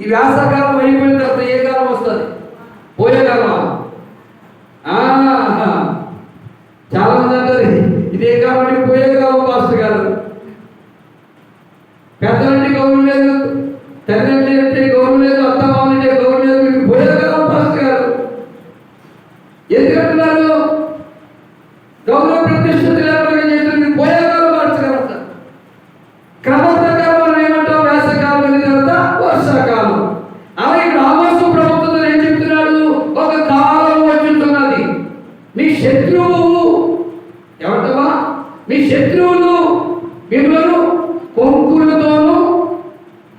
ఈ వేసవకాలం అయిపోయిన తర్వాత ఏ కాలం వస్తుంది? పోయే కాలం. చాలా మంది అంటారు ఇదే కాలం, పోయే కాలం పాస్టర్ గారు. పెద్దలంటే గౌరవం లేదు, తల్లి అంటే గౌరవం లేదు, అత్తమామంటే గౌరవం లేదు, మీకు పోయే కాలం పాస్టర్ గారు. ఎందుకంటున్నారు? గౌరవ ప్రతిష్టత లేకుండా చేసిన మీకు పోయే కాలం పాస్టర్ గారు అంటారు. క్రమ ప్రకారం మనం ఏమంటాం? వేసవకాలం అయిన తర్వాత వర్షాకాలం. అలాగే ఆమోసు ప్రభుత్వం ఏం చెప్తున్నాడు? ఒక కాలం వచ్చుతున్నది, మీ శత్రువు ఏమంటావా? మీ శత్రువులు మిమ్మల్ని కొంకులతోనూ,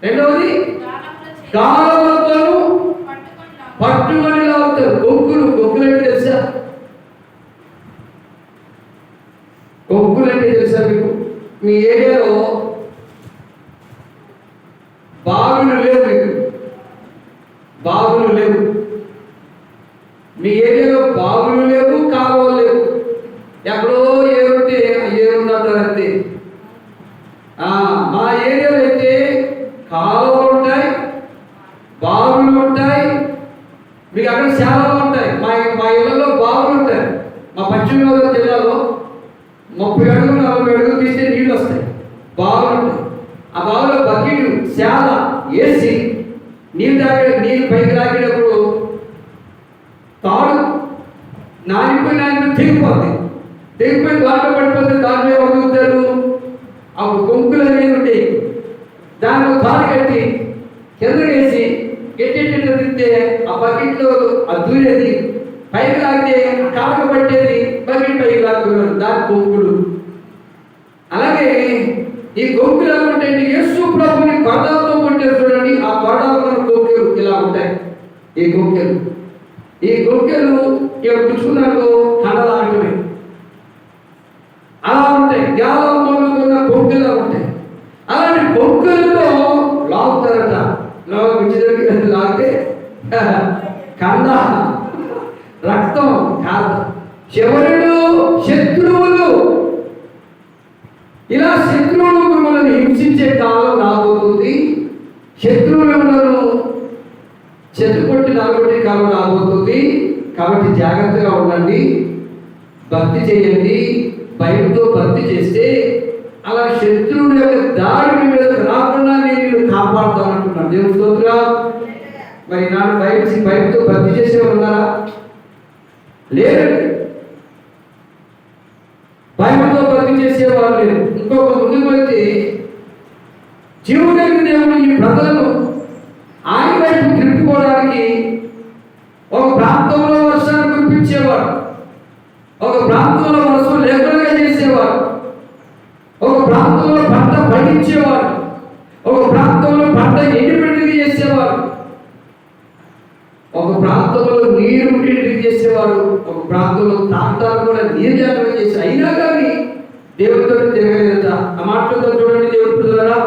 రెండవది గాలములతోనూ పట్టుకొని లాగుతారు. కొంకులు అంటే తెలుసా? కొంకులు అంటే తెలుసా మీకు? మీ ఏరియాలో బావులు లేవు, మీకు బావులు లేవు. మీ ఏరియాలో బావులు లేవు, కాలువలు లేవు. ఎక్కడో ఏరుంటే ఏరుందంటారు అంతే. మా ఏరియాలో అయితే కాలువలు ఉంటాయి, బావులు ఉంటాయి, మీకు అక్కడ శాలలు ఉంటాయి. మా ఇళ్లలో బావులు ఉంటాయి. మా పశ్చిమ గోదావరి జిల్లాలో 30 అడుగులు 40 అడుగులు తీస్తే నీళ్ళు వస్తాయి, బావులు ఉంటాయి. ఆ బావులో బకెట్ శాల వేసి నీళ్ళు పైకి లాగేటప్పుడు తాడు నానిపోయి తెగిపోయి దాంట్లో పడిపోతే దాంట్లో వదులుతారు. అప్పుడు కొంకులు అనేవి ఉంటాయి, దాంట్లో తాడు కట్టి కింద వేసి గట్టి తింటే ఆ బకెట్లో అది దూరేది, పైకి లాగితే కాలక పట్టేది, బకెట్ పైకి లాగుతున్నారు, దాని కొంకులు. అలాగే ఈ కొంకులు ఎలా ఉంటాయండి? యేసు ప్రభుని కొరడాలతో కొట్టారు చూడండి, ఆ కొరడాలతో కొంకెలు ఇలా ఉంటాయి. ఈ కొంకెలు ఇక్కడ పుచ్చుకున్నాకు కండలాగటమే అలా ఉంటాయి. గ్యాలంతో ఉన్న కొంకెలు ఉంటాయి. అలాంటి కొంకెలతో లాగుతారట. లాగితే కండ రక్తం కాదు, చివరుడు శత్రువులు. ఇలా శత్రువులు మిమ్మల్ని హింసించే కాలం రాబోతుంది. శత్రువులను చెట్టుకొట్టి నలగొట్టే కాలం రాబోతుంది. కాబట్టి జాగ్రత్తగా ఉండండి, భక్తి చేయండి. భయంతో భక్తి చేస్తే అలా శత్రువుల యొక్క దాడి మీద రాకుండా నేను కాపాడుతానంటున్నాను. దేవుని స్తోత్రం. మరి నాడు భయంతో భక్తి చేసేవారు ఉన్నారా? లేరండి. భయంతో భక్తి చేసేవారు లేరు. ఇంకొక ముందుకు వెళ్తే జీవుడైన దేవుడు ఈ ప్రజలను ఆయన వైపు తిప్పుకోవడానికి ఒక ప్రాంతంలో వర్షాన్ని కురిపించేవాడు, ఒక ప్రాంతంలో వర్షం లేకుండా చేసేవాడు, ఒక ప్రాంతంలో పంట పండించేవాడు, ఒక ప్రాంతంలో పంట ఎండిపెట్టిది చేసేవాడు, ఒక ప్రాంతంలో నీరు ఉండేటిది చేసేవాడు, ఒక ప్రాంతంలో తాగటాలు కూడా నీరు జాగ్రత్త చేసి అయినా కానీ దేవుడితో తిరగలేదట. ఆ మాటలతో చూడండి దేవుడి పిల్లరా,